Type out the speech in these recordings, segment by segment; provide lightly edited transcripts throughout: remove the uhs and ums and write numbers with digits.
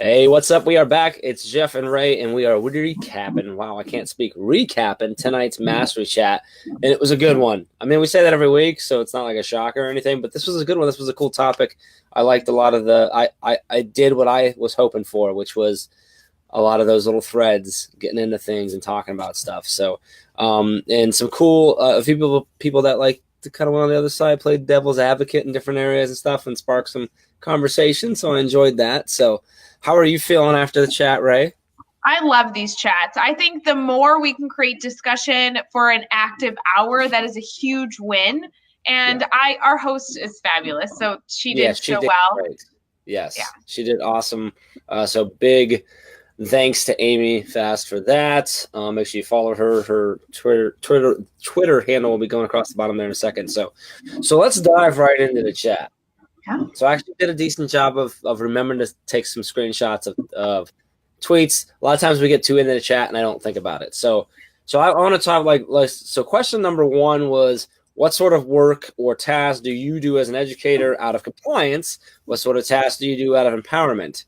Hey, what's up? We are back. It's Jeff and Ray, and we are recapping. Wow, I can't speak. Recapping tonight's Mastery Chat, and it was a good one. I mean, we say that every week, so it's not like a shocker or anything, but this was a good one. This was a cool topic. I liked a lot of I did what I was hoping for, which was a lot of those little threads, getting into things and talking about stuff. So, and some cool, a few people that like to kind of went on the other side, played devil's advocate in different areas and stuff, and sparked some conversation. So I enjoyed that. So, how are you feeling after the chat, Ray? I love these chats. I think the more we can create discussion for an active hour, that is a huge win. And our host is fabulous. So she did so well. Great. Yes, she did awesome. So big thanks to Amy Fast for that. Make sure you follow her. Her Twitter handle will be going across the bottom there in a second. So let's dive right into the chat. Yeah. So I actually did a decent job of remembering to take some screenshots of tweets. A lot of times we get too into the chat and I don't think about it. So I want to talk so question number one was, what sort of work or task do you do as an educator out of compliance? What sort of tasks do you do out of empowerment?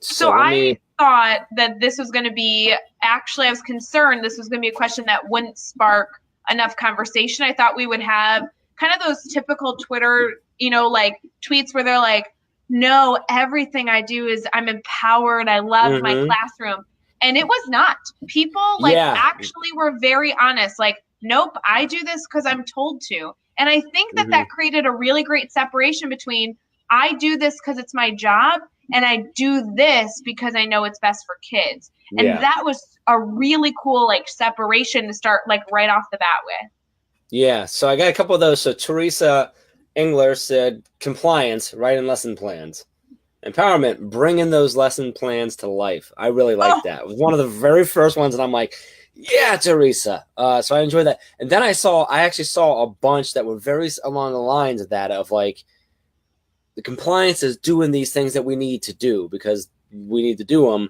So I thought that this was going to be, actually I was concerned this was going to be a question that wouldn't spark enough conversation. I thought we would have kind of those typical Twitter, like tweets where they're like, no, everything I do is I'm empowered. I love my classroom. And it was not. People actually were very honest. Like, nope, I do this because I'm told to. And I think that created a really great separation between I do this because it's my job and I do this because I know it's best for kids. And that was a really cool separation to start right off the bat with. Yeah, so I got a couple of those. So Teresa Engler said compliance, writing lesson plans. Empowerment, bringing those lesson plans to life. I really like that. It was one of the very first ones, and I'm like, yeah, Teresa. So I enjoyed that. And then I actually saw a bunch that were very along the lines of that, of like, the compliance is doing these things that we need to do because we need to do them.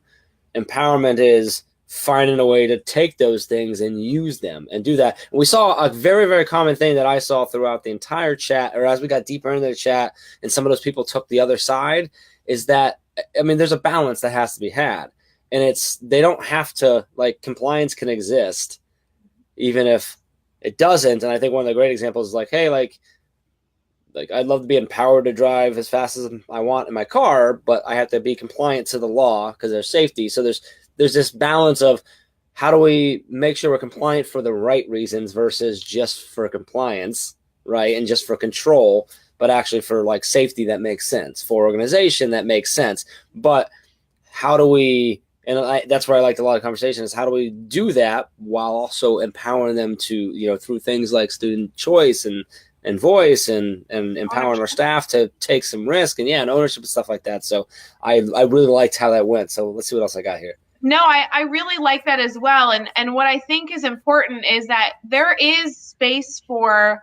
Empowerment is finding a way to take those things and use them and do that. And we saw a very, very common thing that I saw throughout the entire chat, or as we got deeper into the chat and some of those people took the other side, is that, I mean, there's a balance that has to be had. And they don't have to, compliance can exist even if it doesn't. And I think one of the great examples is hey, I'd love to be empowered to drive as fast as I want in my car, but I have to be compliant to the law because there's safety. So there's this balance of how do we make sure we're compliant for the right reasons versus just for compliance, right? And just for control, but actually for safety that makes sense, for organization that makes sense. But how do we, and that's where I liked a lot of conversations, how do we do that while also empowering them to, through things like student choice and voice and empowering our staff to take some risk and ownership and stuff like that. So I really liked how that went. So let's see what else I got here. No, I really like that as well. And what I think is important is that there is space for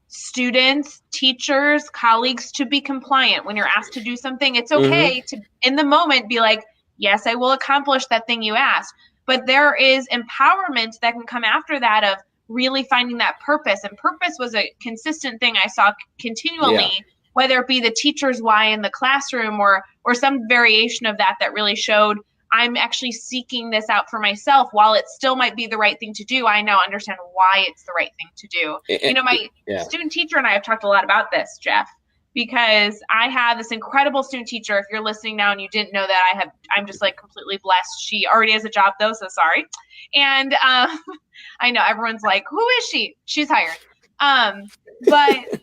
students, teachers, colleagues to be compliant when you're asked to do something. It's okay to, in the moment, be like, yes, I will accomplish that thing you asked. But there is empowerment that can come after that of really finding that purpose. And purpose was a consistent thing I saw continually, whether it be the teacher's why in the classroom or some variation of that really showed I'm actually seeking this out for myself. While it still might be the right thing to do, I now understand why it's the right thing to do. My student teacher and I have talked a lot about this, Jeff, because I have this incredible student teacher. If you're listening now and you didn't know that, I'm just completely blessed. She already has a job though, so sorry. And I know everyone's like, who is she? She's hired. But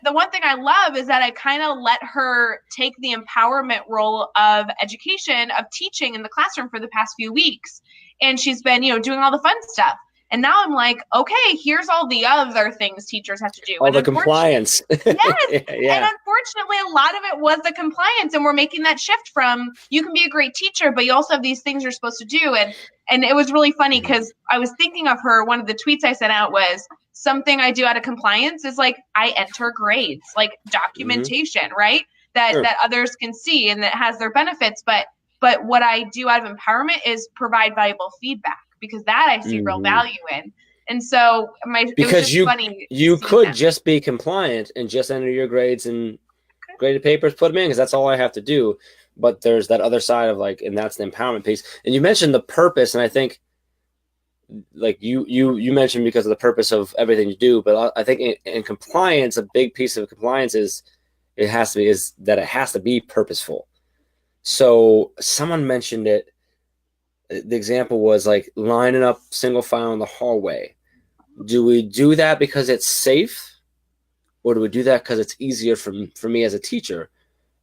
the one thing I love is that I kind of let her take the empowerment role of education, of teaching in the classroom for the past few weeks. And she's been, doing all the fun stuff. And now I'm like, okay, here's all the other things teachers have to do. All the compliance. Yes. And unfortunately, a lot of it was the compliance. And we're making that shift from you can be a great teacher, but you also have these things you're supposed to do. And it was really funny because I was thinking of her. One of the tweets I sent out was something I do out of compliance is I enter grades, documentation, right? That others can see and that has their benefits. But what I do out of empowerment is provide valuable feedback, because that I see real value in. And so because you could just be compliant and just enter your grades and graded papers, put them in, because that's all I have to do. But there's that other side of like, and that's the empowerment piece. And you mentioned the purpose, and I think like you mentioned because of the purpose of everything you do, but I think in compliance, a big piece of compliance is it has to be purposeful. So someone mentioned it. The example was like lining up single file in the hallway. Do we do that because it's safe, or do we do that because it's easier for me as a teacher?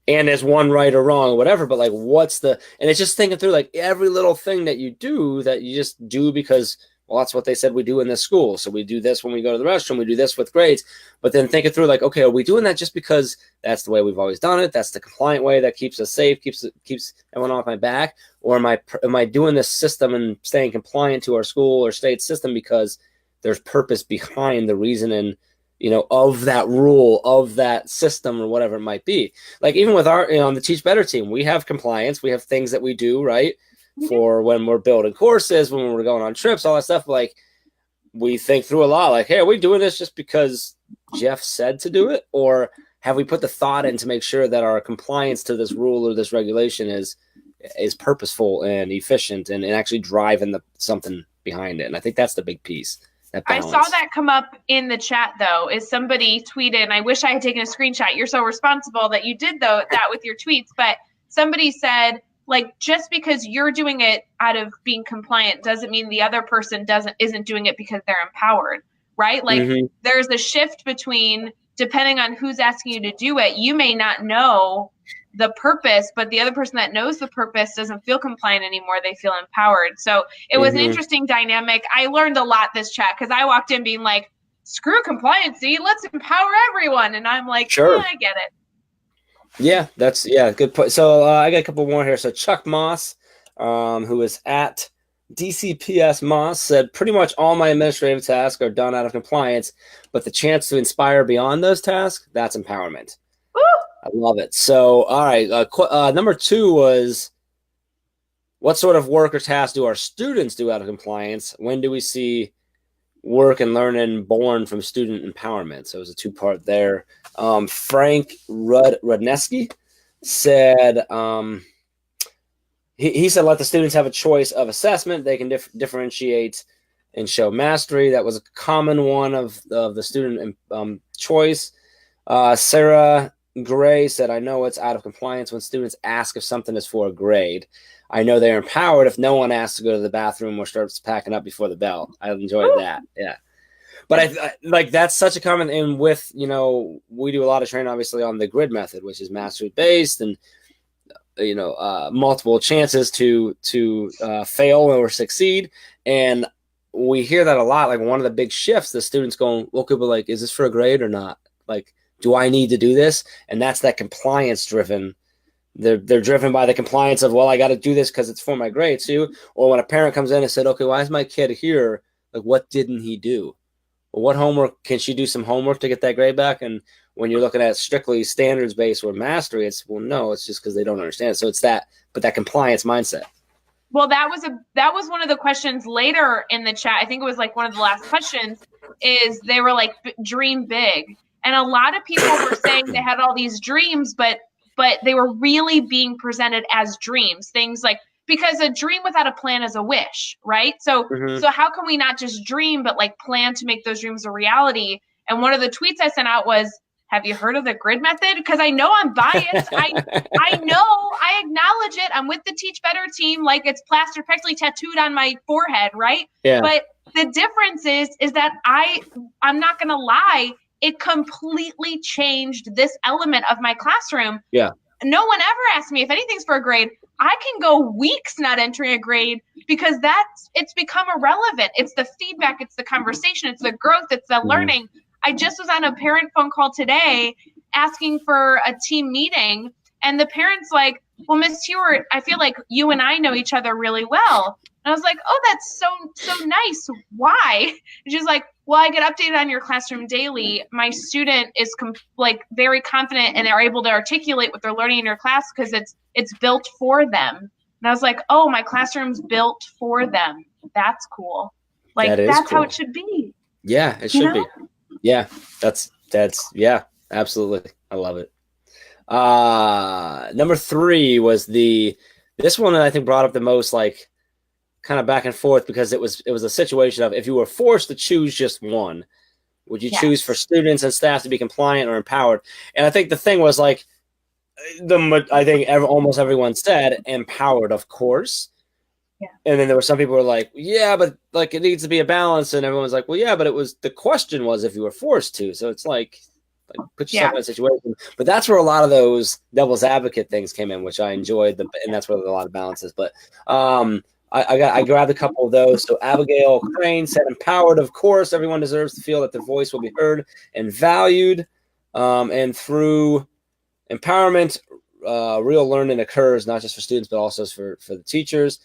And there's one right or wrong or whatever, but like and it's just thinking through like every little thing that you do that you just do because, well, that's what they said we do in this school. So we do this when we go to the restroom, we do this with grades, but then thinking through like, okay, are we doing that just because that's the way we've always done it? That's the compliant way that keeps us safe, keeps everyone off my back. Or am I doing this system and staying compliant to our school or state system because there's purpose behind the reason and, of that rule, of that system, or whatever it might be. Like even with our, on the Teach Better team, we have compliance, we have things that we do, right? For when we're building courses, when we're going on trips, all that stuff. Like we think through a lot, like, hey, are we doing this just because Jeff said to do it? Or have we put the thought in to make sure that our compliance to this rule or this regulation is purposeful and efficient and actually driving something behind it? And I think that's the big piece. I saw that come up in the chat, though, is somebody tweeted, and I wish I had taken a screenshot. You're so responsible that you did that with your tweets. But somebody said, like, just because you're doing it out of being compliant doesn't mean the other person isn't doing it because they're empowered, right? Like there's a shift between, depending on who's asking you to do it, you may not know the purpose, but the other person that knows the purpose doesn't feel compliant anymore. They feel empowered. So it was an interesting dynamic. I learned a lot this chat because I walked in being like, screw compliancy, let's empower everyone. And I'm like, sure. I get it. Yeah, good point. So I got a couple more here. So Chuck Moss, who is at DCPS Moss, said pretty much all my administrative tasks are done out of compliance, but the chance to inspire beyond those tasks, that's empowerment. Woo! I love it. So, all right. Number 2 was, what sort of work or task do our students do out of compliance? When do we see work and learning born from student empowerment? So it was a 2-part there. Frank Rudneski said, he said, let the students have a choice of assessment. They can differentiate and show mastery. That was a common one of the student choice. Sarah Gray said, I know it's out of compliance when students ask if something is for a grade. I know they're empowered if no one asks to go to the bathroom or starts packing up before the bell. I enjoyed that. Yeah. But I like that's such a common, and with, we do a lot of training obviously on the grid method, which is mastery based and, multiple chances to fail or succeed. And we hear that a lot. Like one of the big shifts, the students going, okay, but like, is this for a grade or not? Like, do I need to do this? And that's that compliance driven. They're driven by the compliance of, well, I got to do this because it's for my grade too. Or when a parent comes in and said, okay, why is my kid here? Like, what didn't he do? Well, what homework can she do? Some homework to get that grade back? And when you're looking at strictly standards based or mastery, it's, well, no, it's just because they don't understand. So it's that compliance mindset. Well, that was one of the questions later in the chat. I think it was like one of the last questions. Is they were like, dream big. And a lot of people were saying they had all these dreams, but they were really being presented as dreams. Things like, because a dream without a plan is a wish, right? So so how can we not just dream, but like plan to make those dreams a reality? And one of the tweets I sent out was, have you heard of the grid method? Because I know I'm biased. I know, I acknowledge it. I'm with the Teach Better team. Like it's plaster practically tattooed on my forehead, right? Yeah. But the difference is that I'm not going to lie. It completely changed this element of my classroom. Yeah. No one ever asked me if anything's for a grade. I can go weeks not entering a grade because it's become irrelevant. It's the feedback, it's the conversation, it's the growth, it's the learning. I just was on a parent phone call today asking for a team meeting, and the parent's like, well, Miss Stewart, I feel like you and I know each other really well. And I was like, oh, that's so nice. Why? And she's like, well, I get updated on your classroom daily. My student is very confident and they're able to articulate what they're learning in your class because it's built for them. And I was like, oh, my classroom's built for them. That's cool. Like that's cool. How it should be. Yeah, it should be. Yeah, that's yeah, absolutely. I love it. Number 3 was this one that I think brought up the most, like, kind of back and forth, because it was a situation of, if you were forced to choose just one, would you choose for Yes. students and staff to be compliant or empowered? And I think the thing was, like, almost everyone said empowered, of course. Yeah. And then there were some people who were like, yeah, but like it needs to be a balance, and everyone's like, well, yeah, but the question was if you were forced to. So it's like put yourself in a situation. But that's where a lot of those devil's advocate things came in, which I enjoyed, and that's where a lot of balance is. But I grabbed a couple of those. So Abigail Crane said, empowered, of course. Everyone deserves to feel that their voice will be heard and valued. And through empowerment, real learning occurs, not just for students, but also for the teachers.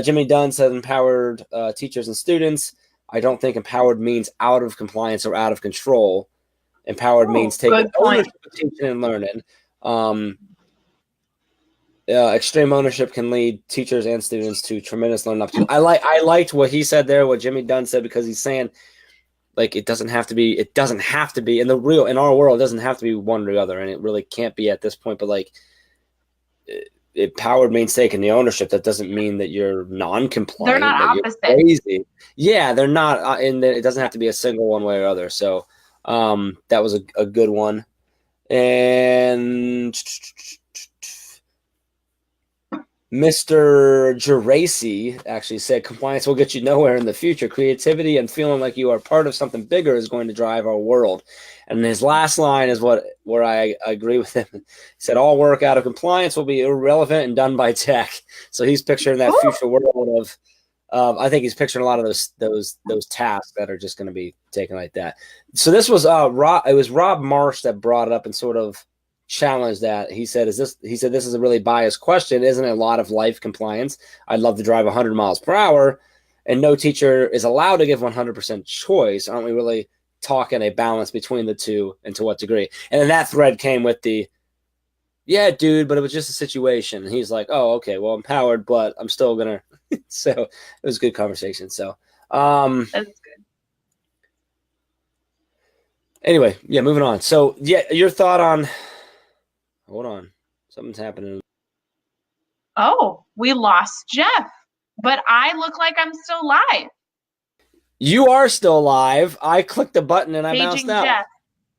Jimmy Dunn said empowered teachers and students. I don't think empowered means out of compliance or out of control. Empowered means taking ownership of teaching and learning. Extreme ownership can lead teachers and students to tremendous learning opportunities. I liked what he said there, what Jimmy Dunn said, because he's saying, like, it doesn't have to be in our world, it doesn't have to be one or the other, and it really can't be at this point. But like, empowered means taking the ownership. That doesn't mean that you're non-compliant. They're not opposite. Crazy. Yeah, they're not, and it doesn't have to be a single one way or other. So that was a good one. And Mr. Geraci actually said, compliance will get you nowhere in the future. Creativity and feeling like you are part of something bigger is going to drive our world. And his last line is where I agree with him. He said, all work out of compliance will be irrelevant and done by tech. So he's picturing that future world of, I think he's picturing a lot of those tasks that are just going to be taken like that. So this was Rob Marsh that brought it up and sort of challenged that. He said, this is a really biased question. Isn't it a lot of life compliance? I'd love to drive 100 miles per hour, and no teacher is allowed to give 100% choice. Aren't we really talking a balance between the two, and to what degree? And then that thread came with yeah, dude, but it was just a situation. And he's like, oh, okay, well, empowered, but I'm still gonna. So it was a good conversation. So that's good. Anyway, yeah, moving on. So yeah, your thought on. Hold on. Something's happening. Oh, we lost Jeff, but I look like I'm still live. You are still live. I clicked the button and I bounced out. Jeff.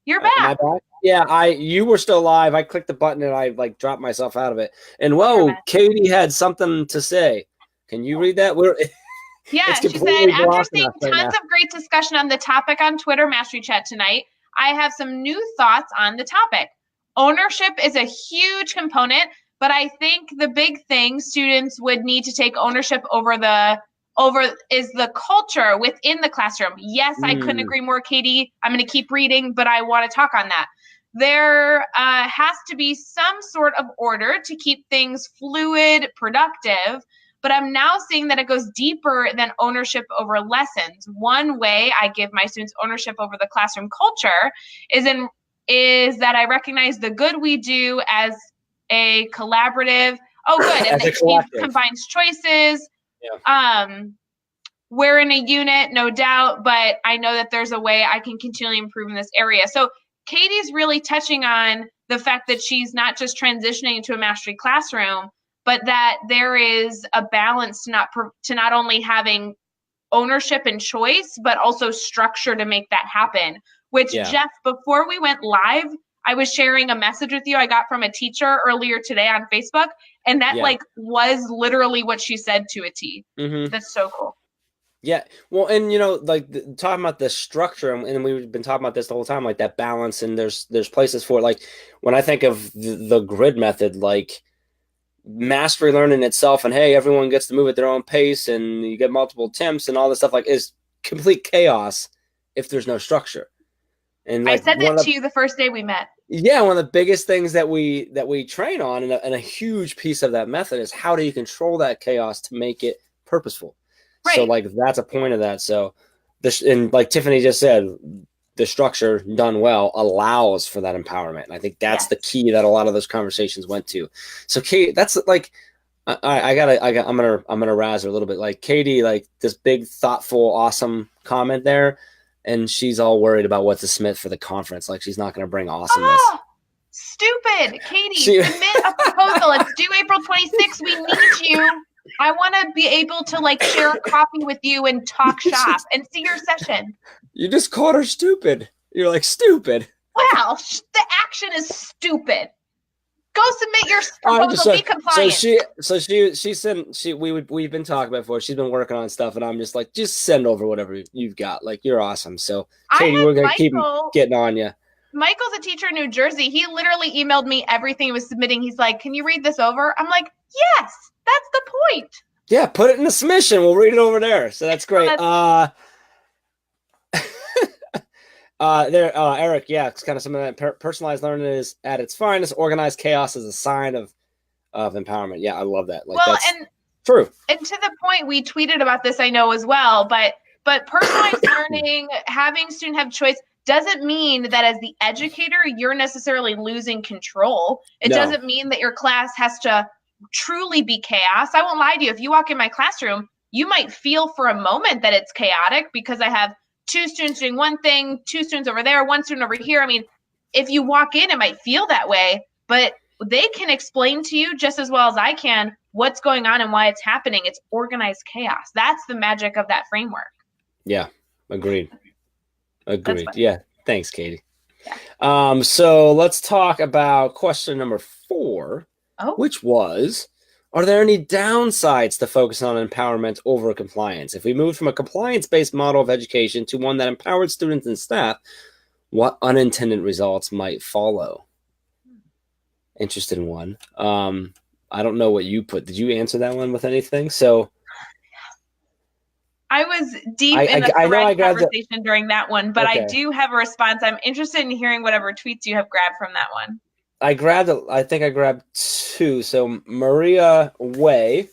You're back. Am I back? Yeah, you were still live. I clicked the button and I like dropped myself out of it. And whoa, Katie had something to say. Can you read that? Yeah, she said, after seeing tons of great discussion on the topic on Twitter Mastery Chat tonight, I have some new thoughts on the topic. Ownership is a huge component, but I think the big thing students would need to take ownership over is the culture within the classroom. Yes, I couldn't agree more, Katie. I'm going to keep reading, but I want to talk on that. There has to be some sort of order to keep things fluid, productive, but I'm now seeing that it goes deeper than ownership over lessons. One way I give my students ownership over the classroom culture is that I recognize the good we do as a collaborative. Oh, good. And the team combines choices. Yeah. We're in a unit, no doubt, but I know that there's a way I can continually improve in this area. So Katie's really touching on the fact that she's not just transitioning into a mastery classroom, but that there is a balance to not only having ownership and choice, but also structure to make that happen. Which, Jeff, before we went live, I was sharing a message with you I got from a teacher earlier today on Facebook, and that was literally what she said to a T. Mm-hmm. That's so cool. Yeah, well, and talking about the structure, and we've been talking about this the whole time, like that balance, and there's places for it. Like when I think of the grid method, like mastery learning itself, and hey, everyone gets to move at their own pace, and you get multiple attempts, and all this stuff, like, is complete chaos if there's no structure. And I said that to you the first day we met. Yeah, one of the biggest things that we train on, and a huge piece of that method is how do you control that chaos to make it purposeful. Right. So like that's a point of that. So and like Tiffany just said, the structure done well allows for that empowerment. And I think that's the key that a lot of those conversations went to. So Kate, that's like I'm gonna razz her a little bit. Like Katie, like this big, thoughtful, awesome comment there. And she's all worried about what to submit for the conference. Like she's not going to bring awesomeness. stupid. Katie, She- submit a proposal. It's due April 26th. We need you. I want to be able to like share a coffee with you and talk shop and see your session. You just called her stupid. You're like, stupid. Wow, the action is stupid. Go submit your proposal. Be compliant. We've been talking about before. She's been working on stuff, and I'm just like, just send over whatever you've got. Like, you're awesome. So, Katie, we're gonna keep getting on you. Michael's a teacher in New Jersey. He literally emailed me everything he was submitting. He's like, "Can you read this over?" I'm like, "Yes, that's the point." Yeah, put it in the submission. We'll read it over there. So that's great. Eric, yeah, it's kind of something that personalized learning is at its finest. Organized chaos is a sign of empowerment. Yeah, I love that. Like, that's true. And to the point, we tweeted about this, I know as well, but personalized learning, having students have choice, doesn't mean that as the educator, you're necessarily losing control. It doesn't mean that your class has to truly be chaos. I won't lie to you. If you walk in my classroom, you might feel for a moment that it's chaotic because I have 2 students doing one thing, 2 students over there, 1 student over here. I mean, if you walk in, it might feel that way, but they can explain to you just as well as I can what's going on and why it's happening. It's organized chaos. That's the magic of that framework. Yeah, agreed. Yeah, thanks, Katie. Yeah. So let's talk about question number 4, which was, are there any downsides to focus on empowerment over compliance? If we moved from a compliance-based model of education to one that empowered students and staff, what unintended results might follow? Interested in one. I don't know what you put. Did you answer that one with anything? So I was deep in the thread conversation during that one, but I do have a response. I'm interested in hearing whatever tweets you have grabbed from that one. I think I grabbed 2. So Maria Way,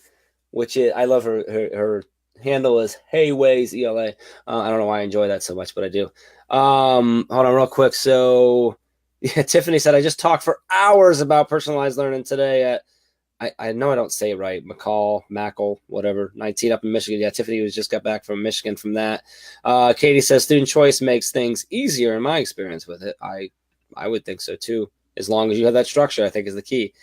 which is, I love her handle is Hayways ELA. I don't know why I enjoy that so much, but I do. Hold on real quick. So yeah, Tiffany said, I just talked for hours about personalized learning today at, I know I don't say it right, Mackle, whatever, 19 up in Michigan. Yeah, Tiffany just got back from Michigan from that. Katie says, student choice makes things easier in my experience with it. I would think so too. As long as you have that structure, I think is the key.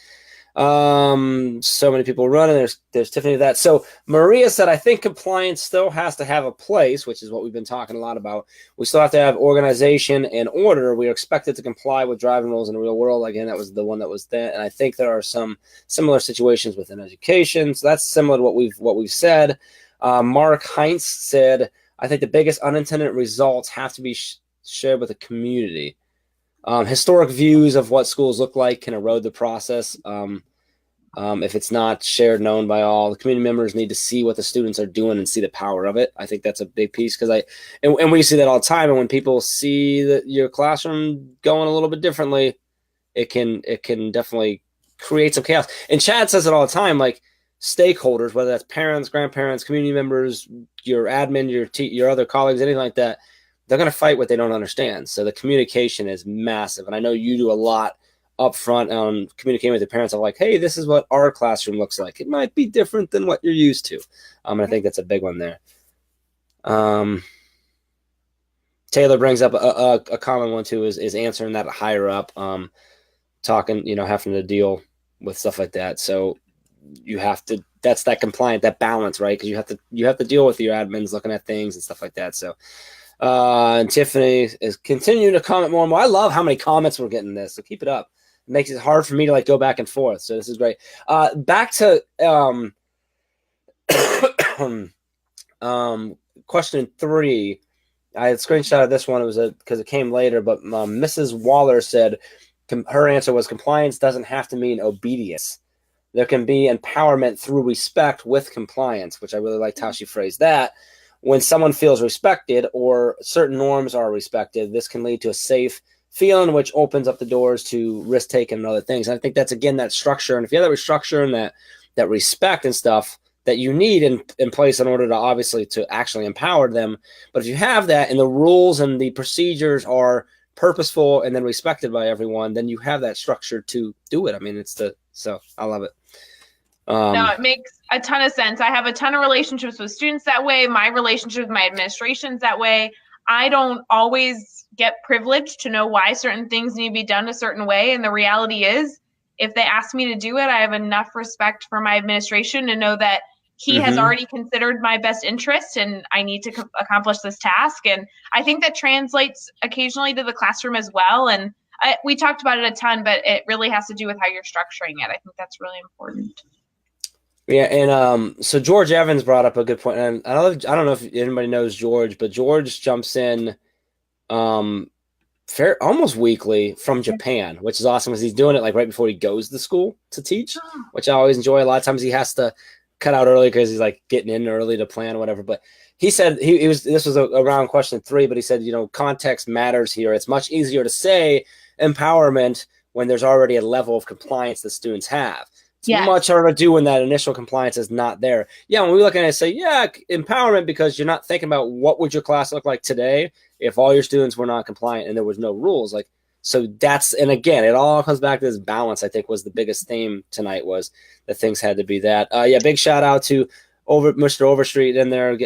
So many people running. There's Tiffany with that. So Maria said, I think compliance still has to have a place, which is what we've been talking a lot about. We still have to have organization and order. We are expected to comply with driving rules in the real world. Again, that was the one that was there. And I think there are some similar situations within education. So that's similar to what we've said. Mark Heinz said, I think the biggest unintended results have to be shared with the community. Historic views of what schools look like can erode the process. If it's not shared, known by all, the community members need to see what the students are doing and see the power of it. I think that's a big piece because and we see that all the time. And when people see that your classroom going a little bit differently, it can definitely create some chaos. And Chad says it all the time, like stakeholders, whether that's parents, grandparents, community members, your admin, your other colleagues, anything like that, they're going to fight what they don't understand. So the communication is massive. And I know you do a lot up front on communicating with the parents of like, hey, this is what our classroom looks like. It might be different than what you're used to. And I think that's a big one there. Taylor brings up a common one too, is answering that higher up, talking, having to deal with stuff like that. So you have to, that's that compliant, that balance, right? Because you have to deal with your admins looking at things and stuff like that. So and Tiffany is continuing to comment more and more. I love how many comments we're getting this, so keep it up. It makes it hard for me to like go back and forth. So this is great. Back to question 3. I had screenshot of this one. It was because it came later, but Mrs. Waller said her answer was compliance doesn't have to mean obedience. There can be empowerment through respect with compliance, which I really liked how she phrased that. When someone feels respected or certain norms are respected, this can lead to a safe feeling, which opens up the doors to risk taking and other things. And I think that's, again, that structure. And if you have that structure and that respect and stuff that you need in place in order to obviously to actually empower them. But if you have that and the rules and the procedures are purposeful and then respected by everyone, then you have that structure to do it. I mean, so I love it. No, it makes a ton of sense. I have a ton of relationships with students that way. My relationship with my administration's that way. I don't always get privileged to know why certain things need to be done a certain way. And the reality is, if they ask me to do it, I have enough respect for my administration to know that he has Mm-hmm. already considered my best interest and I need to accomplish this task. And I think that translates occasionally to the classroom as well. And we talked about it a ton, but it really has to do with how you're structuring it. I think that's really important. Yeah, and so George Evans brought up a good point, and I don't know if anybody knows George, but George jumps in um almost weekly from Japan, which is awesome because he's doing it like right before he goes to school to teach, which I always enjoy. A lot of times he has to cut out early because he's like getting in early to plan or whatever. But he said he was this was around question 3, but he said, context matters here. It's much easier to say empowerment when there's already a level of compliance that students have. It's much harder to do when that initial compliance is not there. Yeah, when we look at it and say, yeah, empowerment, because you're not thinking about what would your class look like today if all your students were not compliant and there was no rules. Like, so and again, it all comes back to this balance, I think, was the biggest theme tonight, was that things had to be that. Yeah, big shout out to Mr. Overstreet in there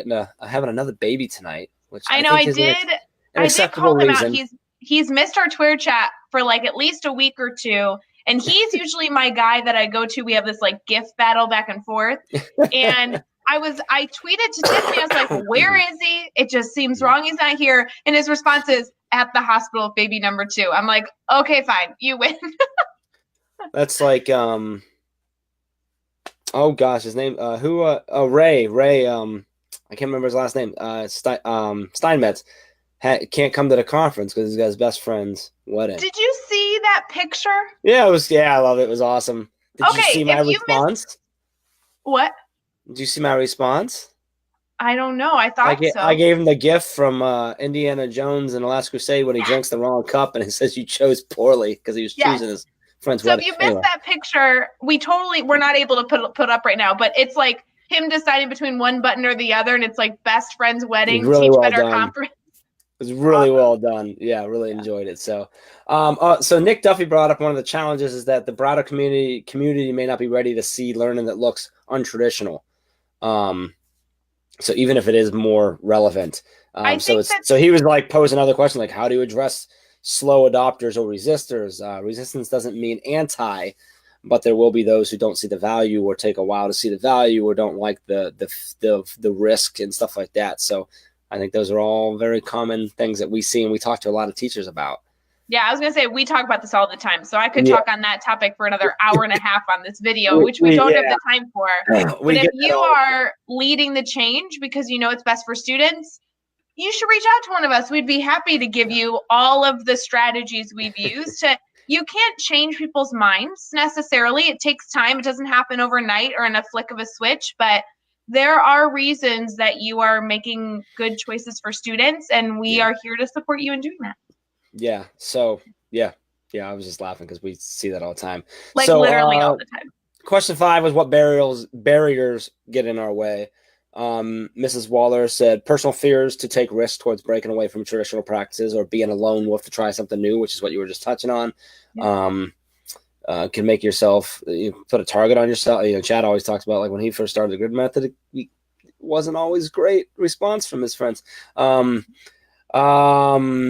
having another baby tonight, which I know think I is did. an I did call acceptable him out. reason. He's missed our Twitter chat for like at least a week or two. And he's usually my guy that I go to. We have this like gift battle back and forth. And I tweeted to Tiffany, I was like, where is he? It just seems wrong he's not here. And his response is, at the hospital with baby number 2. I'm like, okay, fine, you win. That's like oh gosh, his name Ray I can't remember his last name. Steinmetz can't come to the conference because he's got his best friend's wedding. Did you see that picture? Yeah, I love it. It was awesome. Did you see my response? What? Did you see my response? I don't know. I thought so. I gave him the gift from Indiana Jones and the Last Crusade when he drinks the wrong cup, and it says you chose poorly because he was choosing his friend's wedding. So if you missed that picture, we're not able to put up right now, but it's like him deciding between one button or the other, and it's like best friend's wedding, really teach well better done. conference. It was really well done. Yeah, really enjoyed it. So, so Nick Duffy brought up one of the challenges is that the broader community may not be ready to see learning that looks untraditional. So even if it is more relevant, so he was like posing another question, like how do you address slow adopters or resistors? Resistance doesn't mean anti, but there will be those who don't see the value or take a while to see the value or don't like the risk and stuff like that. So I think those are all very common things that we see and we talk to a lot of teachers about. Yeah, I was going to say, we talk about this all the time. So I could talk on that topic for another hour and a half on this video, which we don't have the time for. But if you are leading the change because you know it's best for students, you should reach out to one of us. We'd be happy to give you all of the strategies we've used. You can't change people's minds necessarily. It takes time. It doesn't happen overnight or in a flick of a switch, but there are reasons that you are making good choices for students, and we are here to support you in doing that. Yeah. So, yeah, I was just laughing because we see that all the time. Like literally all the time. Question 5 was what barriers get in our way. Mrs. Waller said personal fears to take risks towards breaking away from traditional practices or being a lone wolf to try something new, which is what you were just touching on. Yeah. Can make yourself put a target on yourself. Chad always talks about like when he first started the grid method, it wasn't always great response from his friends. Tiffany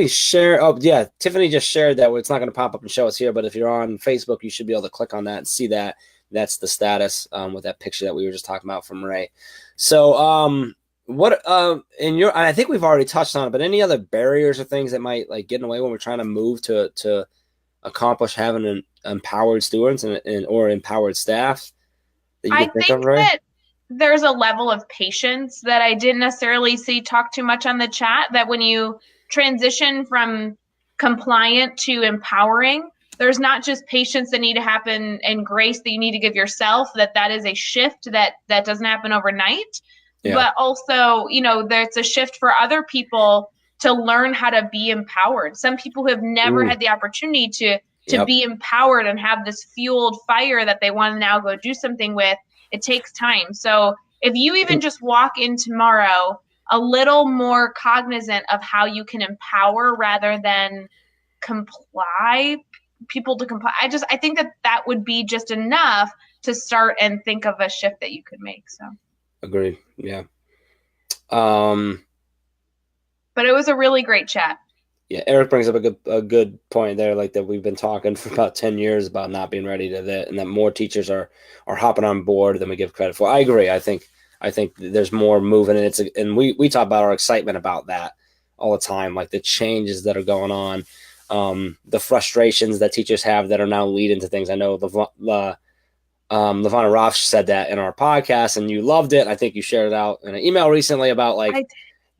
shared. Oh yeah, Tiffany just shared that. It's not going to pop up and show us here, but if you're on Facebook, you should be able to click on that and see that. That's the status with that picture that we were just talking about from Ray. So, what I think we've already touched on it, but any other barriers or things that might like get in the way when we're trying to move to accomplish having an empowered students or empowered staff that you can think of, Ray? That there's a level of patience that I didn't necessarily see talk too much on the chat, that when you transition from compliant to empowering, there's not just patience that need to happen and grace that you need to give yourself, that is a shift that doesn't happen overnight. Yeah. But also, there's a shift for other people to learn how to be empowered. Some people who have never had the opportunity to be empowered and have this fueled fire that they want to now go do something with, it takes time. So if you even just walk in tomorrow a little more cognizant of how you can empower rather than people to comply, I think that would be just enough to start and think of a shift that you could make. So agreed. Yeah. But it was a really great chat. Yeah, Eric brings up a good point there, like that we've been talking for about 10 years about not being ready to that, and that more teachers are hopping on board than we give credit for. I agree. I think there's more moving, and we talk about our excitement about that all the time, like the changes that are going on, the frustrations that teachers have that are now leading to things. I know Levana Roth said that in our podcast, and you loved it. I think you shared it out in an email recently about like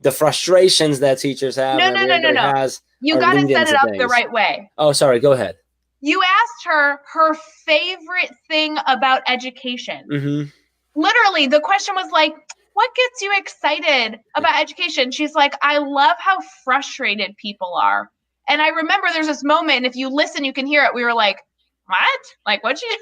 the frustrations that teachers have No, and everybody has. You got to set it up the right way. Oh, sorry. Go ahead. You asked her favorite thing about education. Mm-hmm. Literally, the question was like, what gets you excited about education? She's like, I love how frustrated people are. And I remember there's this moment, and if you listen, you can hear it. We were like, what? Like, what'd she say?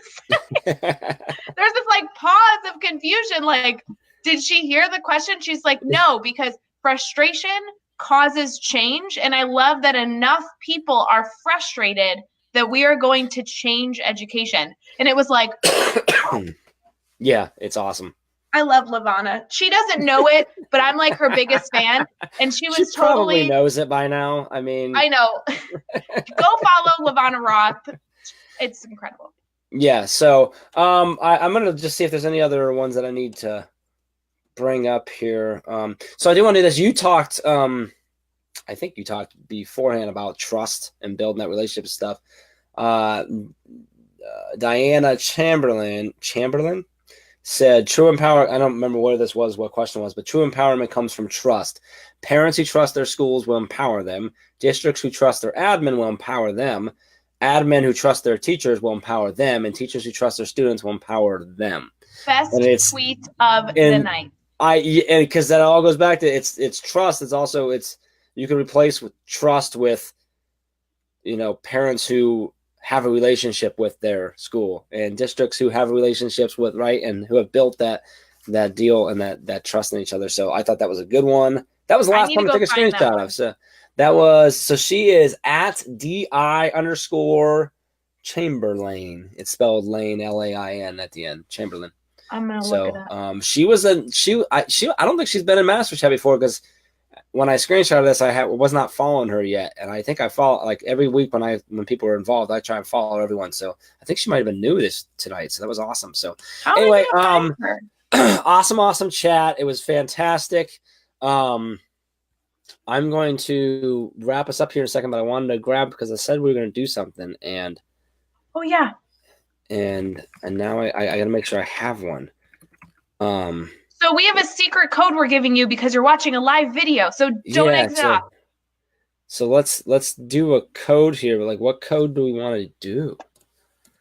There's this like pause of confusion. Like, did she hear the question? She's like, no, because frustration causes change. And I love that enough people are frustrated that we are going to change education. And it was like, yeah, it's awesome. I love Levana. She doesn't know it, but I'm like her biggest fan. And she probably knows it by now. I mean, I know. Go follow Levana Roth. It's incredible. Yeah. So I'm going to just see if there's any other ones that I need to bring up here. So I do want to do this. You talked, I think you talked beforehand about trust and building that relationship stuff. Diana Chamberlain said true empowerment. I don't remember what question was, but true empowerment comes from trust. Parents who trust their schools will empower them. Districts who trust their admin will empower them. Admin who trust their teachers will empower them, and teachers who trust their students will empower them. Best tweet of the night. Because that all goes back to it's trust. It's you can replace with trust with, parents who have a relationship with their school, and districts who have relationships with, right, and who have built that deal and that trust in each other. So I thought that was a good one. That was the last one to take a screenshot of. So she is at DI_Chamberlain. It's spelled Lane, LAIN at the end. Chamberlain. I'm gonna look it up. I don't think she's been in Master Chat before, because when I screenshotted this, I was not following her yet, and I think I follow like every week when people are involved, I try and follow everyone. So I think she might have been new tonight. So that was awesome. So anyway, awesome chat. It was fantastic. I'm going to wrap us up here in a second, but I wanted to grab, because I said we were going to do something, and oh yeah, and now I got to make sure I have one. So we have a secret code we're giving you because you're watching a live video. So don't exit off. So let's do a code here. Like, what code do we want to do?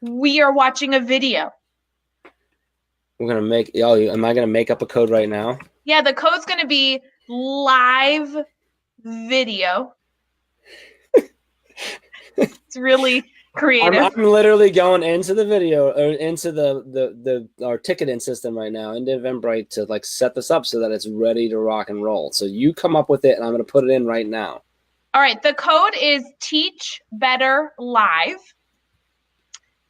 We are watching a video. We're gonna make. Oh, am I gonna make up a code right now? Yeah, the code's gonna be live video. It's really creative. I'm literally going into the video, or into our ticketing system right now, into Eventbrite, to like set this up so that it's ready to rock and roll. So you come up with it, and I'm going to put it in right now. All right. The code is Teach Better Live.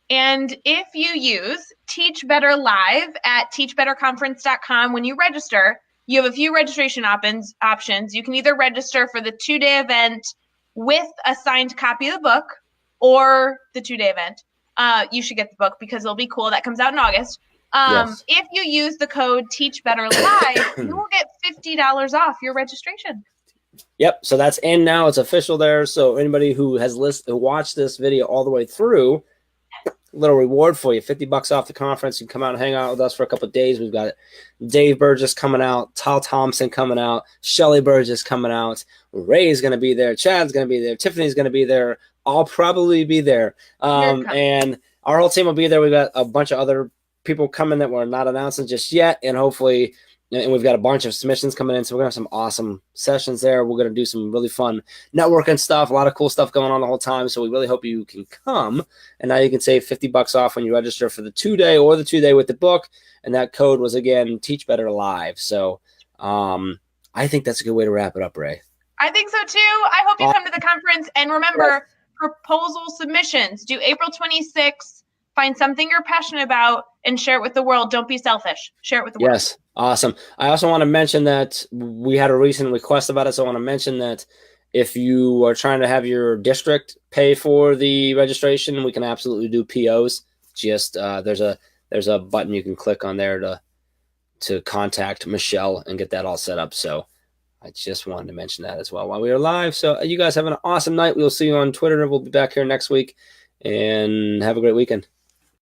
And if you use Teach Better Live at teachbetterconference.com, when you register, you have a few registration options. You can either register for the 2-day event with a signed copy of the book, or the 2-day event. You should get the book because it'll be cool. That comes out in August. Yes. If you use the code Teach Better Live, you will get $50 off your registration. Yep. So that's in now. It's official there. So anybody who has watched this video all the way through, a little reward for you, $50 off the conference. You can come out and hang out with us for a couple of days. We've got Dave Burgess coming out, Tal Thompson coming out, Shelly Burgess coming out, Ray's going to be there, Chad's going to be there, Tiffany's going to be there. I'll probably be there. And our whole team will be there. We've got a bunch of other people coming that we're not announcing just yet. And hopefully, and we've got a bunch of submissions coming in. So we're going to have some awesome sessions there. We're going to do some really fun networking stuff, a lot of cool stuff going on the whole time. So we really hope you can come. And now you can save $50 off when you register for the 2-day or the 2-day with the book. And that code was, again, Teach Better Live. So I think that's a good way to wrap it up, Ray. I think so too. I hope you come to the conference. And remember, proposal submissions due April 26th. Find something you're passionate about and share it with the world. Don't be selfish. Share it with the world. Yes, awesome. I also want to mention that we had a recent request about it, so I want to mention that if you are trying to have your district pay for the registration, we can absolutely do POs. Just there's a button you can click on there to contact Michelle and get that all set up. So I just wanted to mention that as well while we are live. So you guys have an awesome night. We'll see you on Twitter. We'll be back here next week, and have a great weekend.